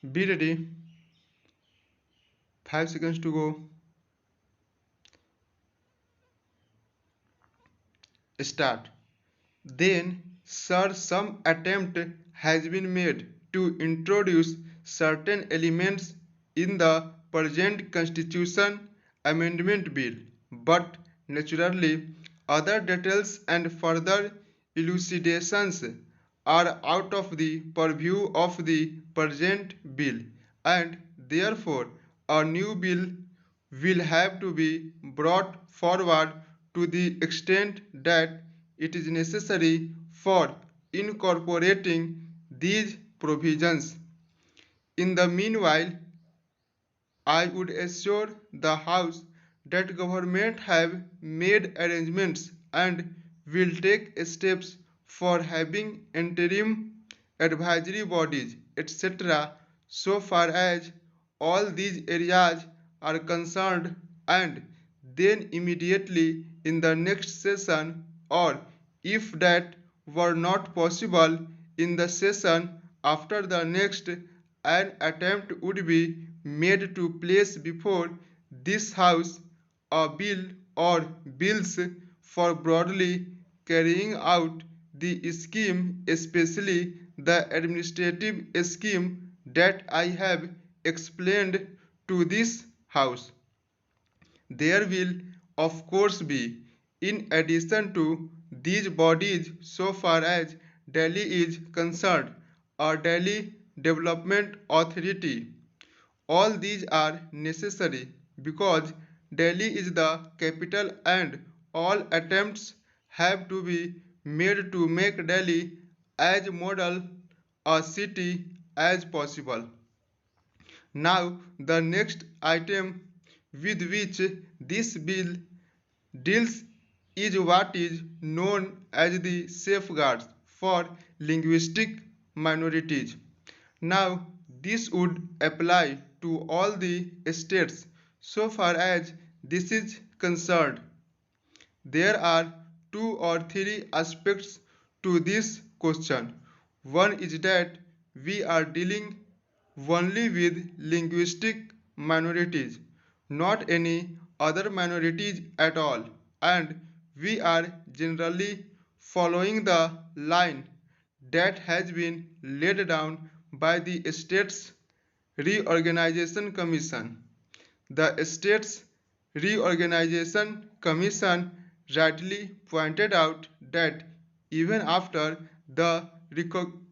Be ready. 5 seconds to go. Start. Then, sir, some attempt has been made to introduce certain elements in the present Constitution Amendment Bill, but naturally, other details and further elucidations are out of the purview of the present bill, and therefore a new bill will have to be brought forward to the extent that it is necessary for incorporating these provisions. In the meanwhile, I would assure the House that government have made arrangements and will take steps for having interim advisory bodies, etc. so far as all these areas are concerned, and then immediately in the next session, or if that were not possible, in the session after the next, an attempt would be made to place before this House a bill or bills for broadly carrying out the scheme, especially the administrative scheme that I have explained to this House. There will, of course, be, in addition to these bodies, so far as Delhi is concerned, a Delhi Development Authority. All these are necessary because Delhi is the capital and all attempts have to be made to make Delhi as model a city as possible. Now, the next item with which this bill deals is what is known as the safeguards for linguistic minorities. Now, this would apply to all the states so far as this is concerned. There are two or three aspects to this question. One is that we are dealing only with linguistic minorities, not any other minorities at all, and we are generally following the line that has been laid down by the States Reorganization Commission. The States Reorganization Commission rightly pointed out that even after the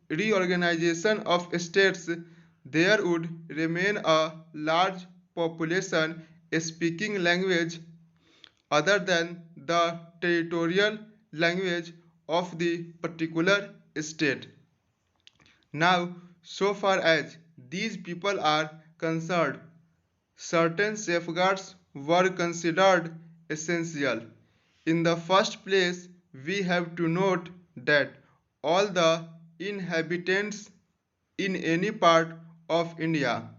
reorganization of states, there would remain a large population speaking language other than the territorial language of the particular state. Now, so far as these people are concerned, certain safeguards were considered essential. In the first place, we have to note that all the inhabitants in any part of India,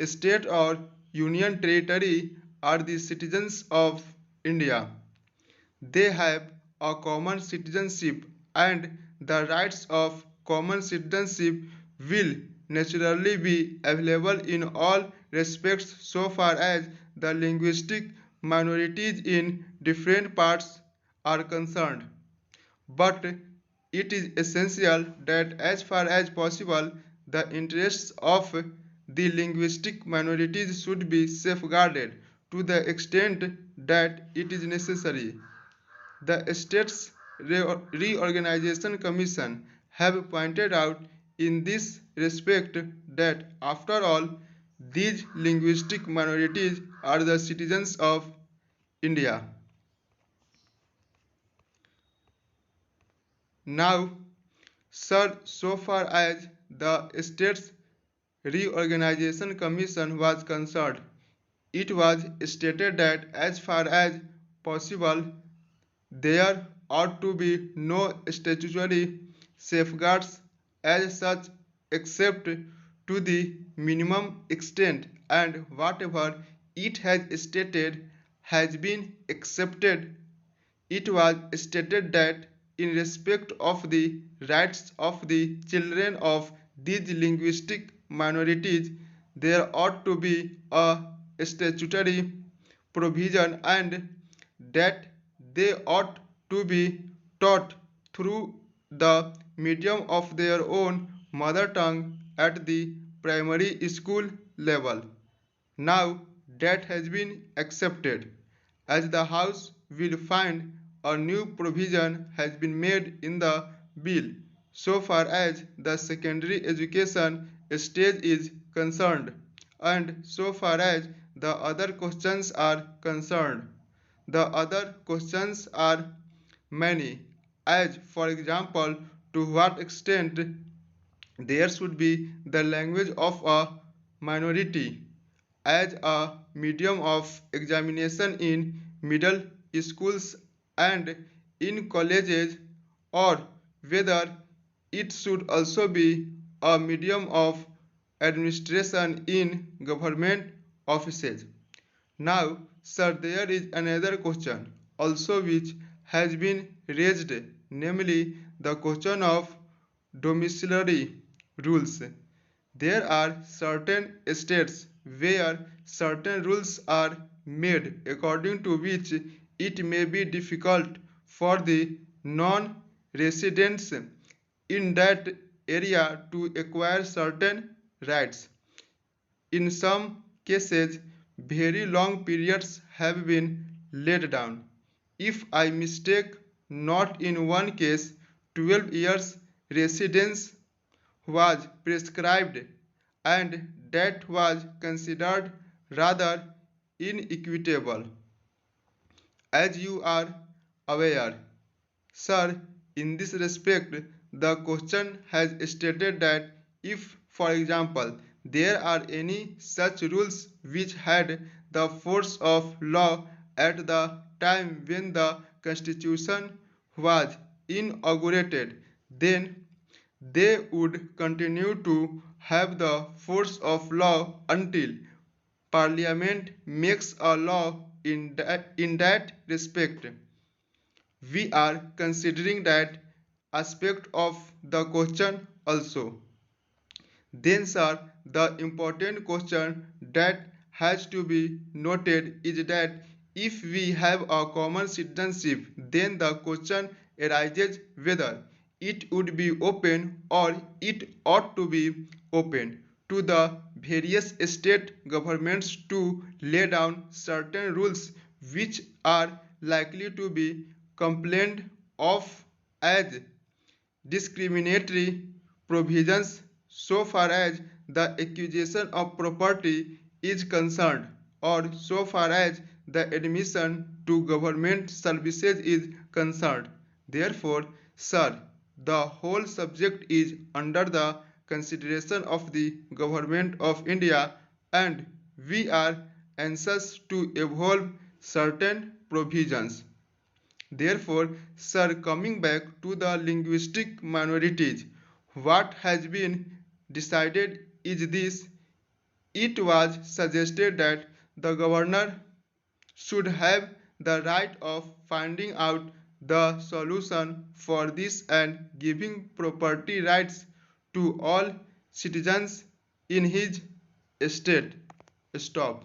state or union territory, are the citizens of India. They have a common citizenship, and the rights of common citizenship will naturally be available in all respects so far as the linguistic minorities in different parts are concerned. But it is essential that as far as possible, the interests of the linguistic minorities should be safeguarded to the extent that it is necessary. The States Reorganization Commission have pointed out in this respect that after all, these linguistic minorities are the citizens of India. Now, sir, so far as the States Reorganization Commission was concerned, it was stated that as far as possible, there ought to be no statutory safeguards as such except to the minimum extent, and whatever it has stated has been accepted. It was stated that in respect of the rights of the children of these linguistic minorities, there ought to be a statutory provision and that they ought to be taught through the medium of their own mother tongue at the primary school level. Now that has been accepted, as the House will find a new provision has been made in the bill so far as the secondary education stage is concerned and so far as the other questions are concerned. The other questions are many, as for example, to what extent there should be the language of a minority as a medium of examination in middle schools and in colleges, or whether it should also be a medium of administration in government offices. Now, sir, there is another question also which has been raised, namely the question of domiciliary rules. There are certain states where certain rules are made according to which it may be difficult for the non-residents in that area to acquire certain rights. In some cases, very long periods have been laid down. If I mistake not, in one case 12 years residence was prescribed, and that was considered rather inequitable. As you are aware, sir, in this respect, the question has stated that if, for example, there are any such rules which had the force of law at the time when the Constitution was inaugurated, then they would continue to have the force of law until Parliament makes a law in that respect. We are considering that aspect of the question also. Then, sir, the important question that has to be noted is that if we have a common citizenship, then the question arises whether it would be open or it ought to be open to the various state governments to lay down certain rules which are likely to be complained of as discriminatory provisions so far as the acquisition of property is concerned or so far as the admission to government services is concerned. Therefore, sir, the whole subject is under the consideration of the government of India and we are anxious to evolve certain provisions. Therefore, sir, coming back to the linguistic minorities, what has been decided is this. It was suggested that the governor should have the right of finding out the solution for this and giving property rights to all citizens in his state. Stop.